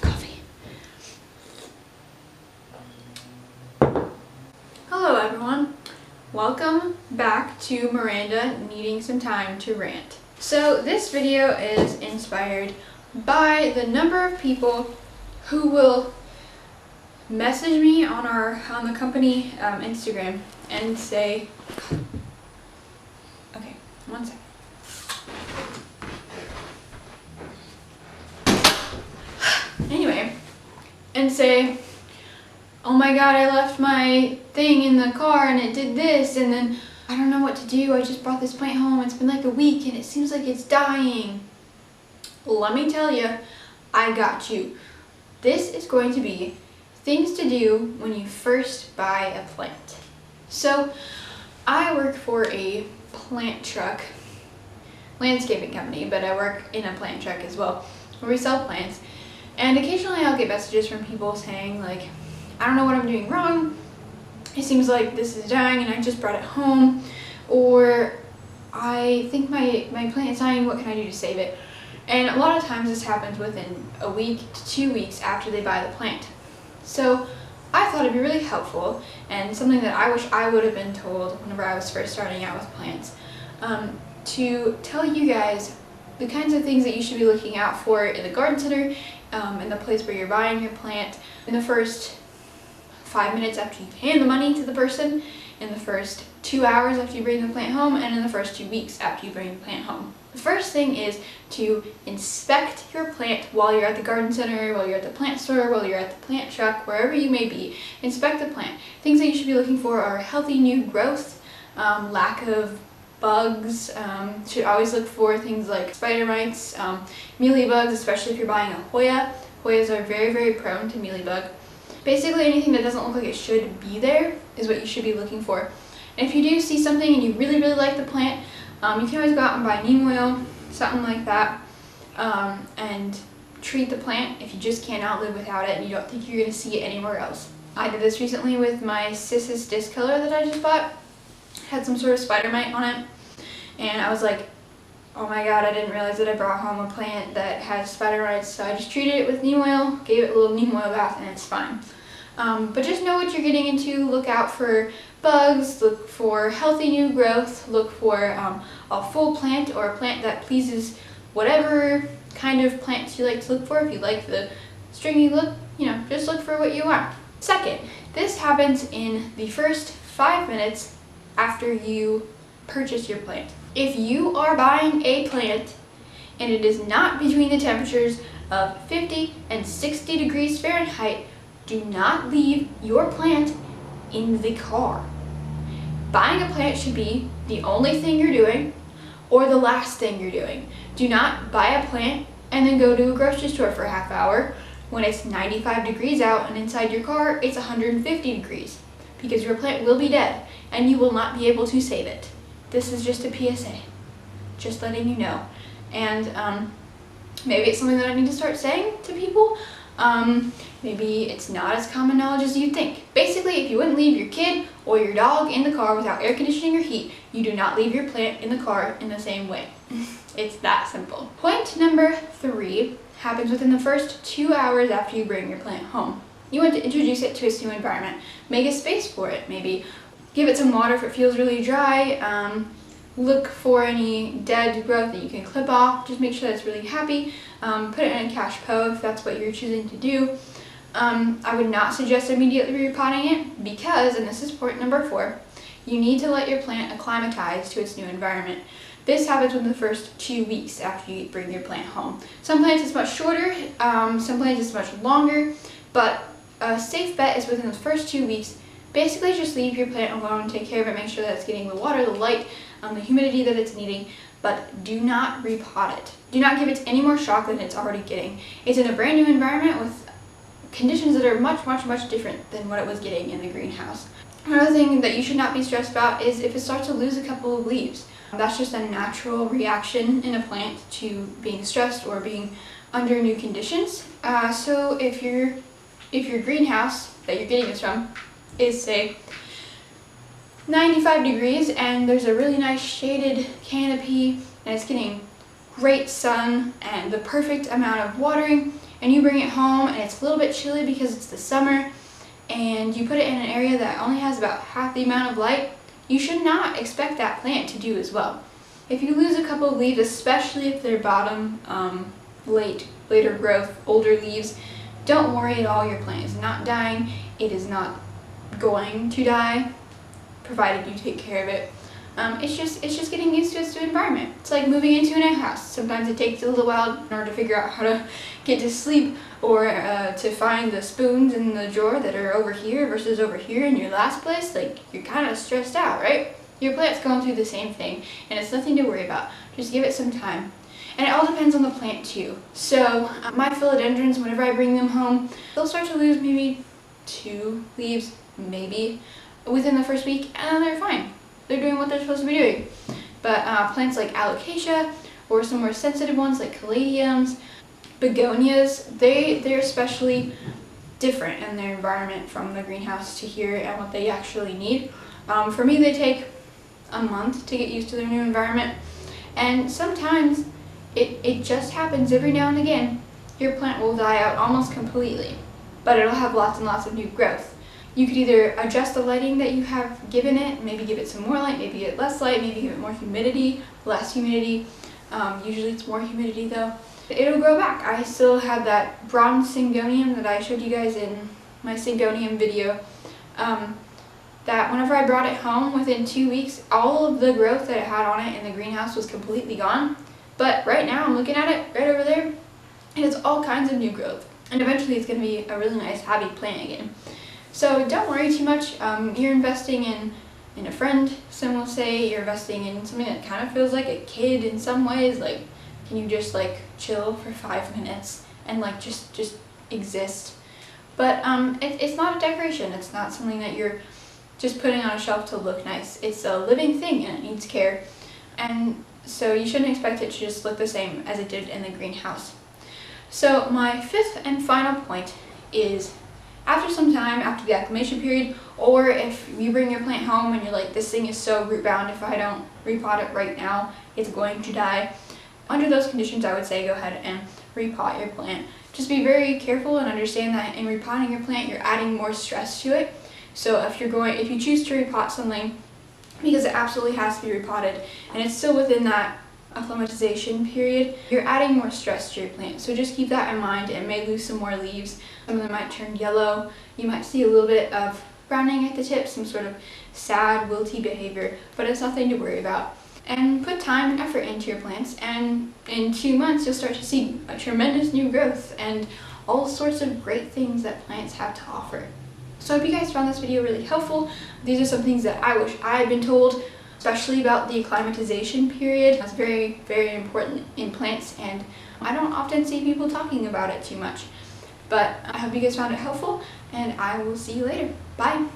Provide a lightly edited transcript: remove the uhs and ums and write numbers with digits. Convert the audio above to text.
Coffee. Hello everyone. Welcome back to Miranda Needing Some Time to Rant. So this video is inspired by the number of people who will message me on the company Instagram and say, okay, one second. Anyway, and say, oh my god, I left my thing in the car and it did this, and then I don't know what to do. I just brought this plant home. It's been like a week and it seems like it's dying. Let me tell you, I got you. This is going to be things to do when you first buy a plant. So I work for a plant truck landscaping company, but I work in a plant truck as well, where we sell plants. And occasionally I'll get messages from people saying like, I don't know what I'm doing wrong. It seems like this is dying and I just brought it home. Or I think my plant is dying, what can I do to save it? And a lot of times this happens within a week to 2 weeks after they buy the plant. So I thought it'd be really helpful, and something that I wish I would have been told whenever I was first starting out with plants, to tell you guys the kinds of things that you should be looking out for in the garden center, in the place where you're buying your plant, in the first 5 minutes after you hand the money to the person, in the first 2 hours after you bring the plant home, and in the first 2 weeks after you bring the plant home. The first thing is to inspect your plant while you're at the garden center, while you're at the plant store, while you're at the plant truck, wherever you may be. Inspect the plant. Things that you should be looking for are healthy new growth, lack of bugs. Should always look for things like spider mites, mealybugs, especially if you're buying a Hoya. Hoyas are very, very prone to mealybug. Basically anything that doesn't look like it should be there is what you should be looking for. And if you do see something and you really, really like the plant, you can always go out and buy neem oil, something like that, and treat the plant if you just cannot live without it and you don't think you're going to see it anywhere else. I did this recently with my Cissus discolor that I just bought. It had some sort of spider mite on it, and I was like, oh my god, I didn't realize that I brought home a plant that has spider mites, so I just treated it with neem oil, gave it a little neem oil bath, and it's fine. But just know what you're getting into. Look out for bugs, look for healthy new growth, look for a full plant or a plant that pleases whatever kind of plants you like to look for. If you like the stringy look, just look for what you want. Second, this happens in the first 5 minutes after you purchase your plant. If you are buying a plant and it is not between the temperatures of 50 and 60 degrees Fahrenheit, do not leave your plant in the car. Buying a plant should be the only thing you're doing or the last thing you're doing. Do not buy a plant and then go to a grocery store for a half hour when it's 95 degrees out and inside your car it's 150 degrees, because your plant will be dead and you will not be able to save it. This is just a PSA, just letting you know. And maybe it's something that I need to start saying to people. Maybe it's not as common knowledge as you think. Basically, if you wouldn't leave your kid or your dog in the car without air conditioning or heat, you do not leave your plant in the car in the same way. It's that simple. Point number 3 happens within the first 2 hours after you bring your plant home. You want to introduce it to its new environment. Make a space for it. Maybe give it some water if it feels really dry. Look for any dead growth that you can clip off. Just make sure that it's really happy. Put it in a cache pot if that's what you're choosing to do. I would not suggest immediately repotting it because, and this is point number 4, you need to let your plant acclimatize to its new environment. This happens within the first 2 weeks after you bring your plant home. Some plants it's much shorter, some plants it's much longer, but a safe bet is within the first 2 weeks. Basically just leave your plant alone, take care of it, make sure that it's getting the water, the light, the humidity that it's needing, but do not repot it. Do not give it any more shock than it's already getting. It's in a brand new environment with conditions that are much, much, much different than what it was getting in the greenhouse. Another thing that you should not be stressed about is if it starts to lose a couple of leaves. That's just a natural reaction in a plant to being stressed or being under new conditions. So if your greenhouse that you're getting this from is, say, 95 degrees and there's a really nice shaded canopy and it's getting great sun and the perfect amount of watering, and you bring it home and it's a little bit chilly because it's the summer, and you put it in an area that only has about half the amount of light, you should not expect that plant to do as well. If you lose a couple of leaves, especially if they're bottom later growth, older leaves, don't worry at all. Your plant is not dying. It is not going to die, provided you take care of it. It's just getting used to its new environment. It's like moving into a new house. Sometimes it takes a little while in order to figure out how to get to sleep, or to find the spoons in the drawer that are over here versus over here in your last place. Like, you're kind of stressed out, right? Your plant's going through the same thing, and it's nothing to worry about. Just give it some time. And it all depends on the plant too. So my philodendrons, whenever I bring them home, they'll start to lose maybe 2 leaves, maybe, within the first week, and then they're fine. They're doing what they're supposed to be doing. But plants like alocasia, or some more sensitive ones like caladiums, begonias, they're especially different in their environment from the greenhouse to here and what they actually need. For me, they take a month to get used to their new environment, and sometimes it just happens every now and again. Your plant will die out almost completely, but it'll have lots and lots of new growth. You could either adjust the lighting that you have given it, maybe give it some more light, maybe give it less light, maybe give it more humidity, less humidity. Usually it's more humidity though. It'll grow back. I still have that bronze syngonium that I showed you guys in my syngonium video. That whenever I brought it home, within 2 weeks, all of the growth that it had on it in the greenhouse was completely gone. But right now, I'm looking at it right over there, and it's all kinds of new growth. And eventually it's going to be a really nice, happy plant again. So don't worry too much. You're investing in a friend, some will say. You're investing in something that kind of feels like a kid in some ways. Like, can you just like chill for 5 minutes and like just exist? But it's not a decoration. It's not something that you're just putting on a shelf to look nice. It's a living thing and it needs care. And so you shouldn't expect it to just look the same as it did in the greenhouse. So my 5th and final point is, after some time, after the acclimation period, or if you bring your plant home and you're like, this thing is so root bound, if I don't repot it right now, it's going to die. Under those conditions, I would say go ahead and repot your plant. Just be very careful and understand that in repotting your plant, you're adding more stress to it. So if you choose to repot something because it absolutely has to be repotted and it's still within that acclimatization period, you're adding more stress to your plant. So just keep that in mind. It may lose some more leaves. Some of them might turn yellow. You might see a little bit of browning at the tips, some sort of sad, wilty behavior, but it's nothing to worry about. And put time and effort into your plants, and in 2 months you'll start to see a tremendous new growth and all sorts of great things that plants have to offer. So I hope you guys found this video really helpful. These are some things that I wish I had been told, especially about the acclimatization period. That's very, very important in plants, and I don't often see people talking about it too much. But I hope you guys found it helpful, and I will see you later. Bye!